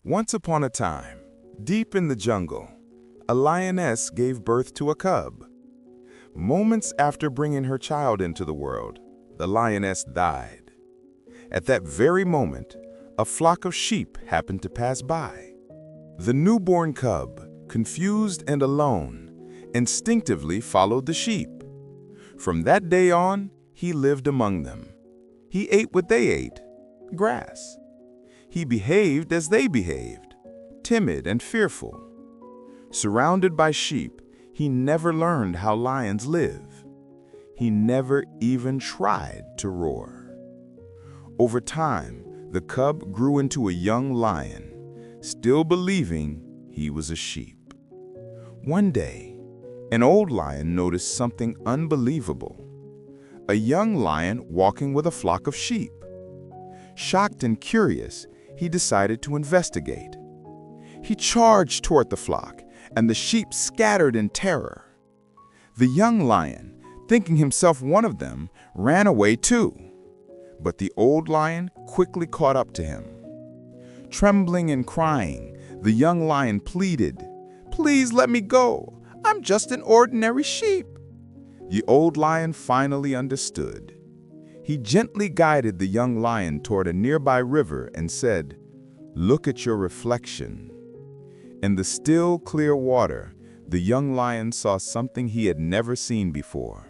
Once upon a time, deep in the jungle, a lioness gave birth to a cub. Moments after bringing her child into the world, the lioness died. At that very moment, a flock of sheep happened to pass by. The newborn cub, confused and alone, instinctively followed the sheep. From that day on, he lived among them. He ate what they ate, grass. He behaved as they behaved, timid and fearful. Surrounded by sheep, he never learned how lions live. He never even tried to roar. Over time, the cub grew into a young lion, still believing he was a sheep. One day, an old lion noticed something unbelievable. A young lion walking with a flock of sheep. Shocked and curious, he decided to investigate. He charged toward the flock, and the sheep scattered in terror. The young lion, thinking himself one of them, ran away too. But the old lion quickly caught up to him. Trembling and crying, the young lion pleaded, "Please let me go. I'm just an ordinary sheep." The old lion finally understood. He gently guided the young lion toward a nearby river and said, "Look at your reflection." In the still, clear water, the young lion saw something he had never seen before.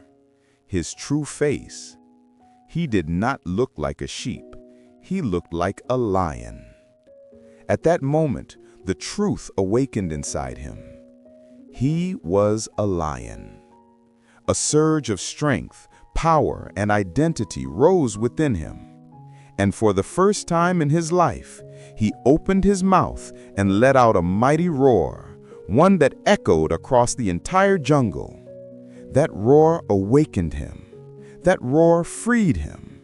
His true face. He did not look like a sheep. He looked like a lion. At that moment, the truth awakened inside him. He was a lion. A surge of strength, power, and identity rose within him. And for the first time in his life, he opened his mouth and let out a mighty roar, one that echoed across the entire jungle. That roar awakened him. That roar freed him.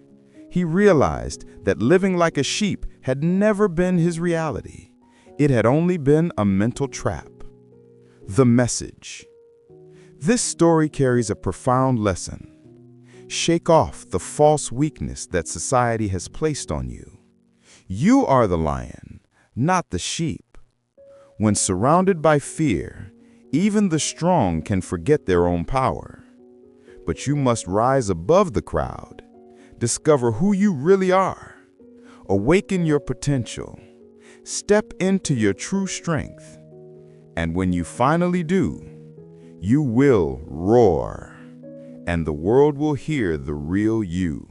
He realized that living like a sheep had never been his reality. It had only been a mental trap. The message. This story carries a profound lesson. Shake off the false weakness that society has placed on you. You are the lion, not the sheep. When surrounded by fear, even the strong can forget their own power. But you must rise above the crowd, discover who you really are, awaken your potential, step into your true strength. And when you finally do, you will roar, and the world will hear the real you.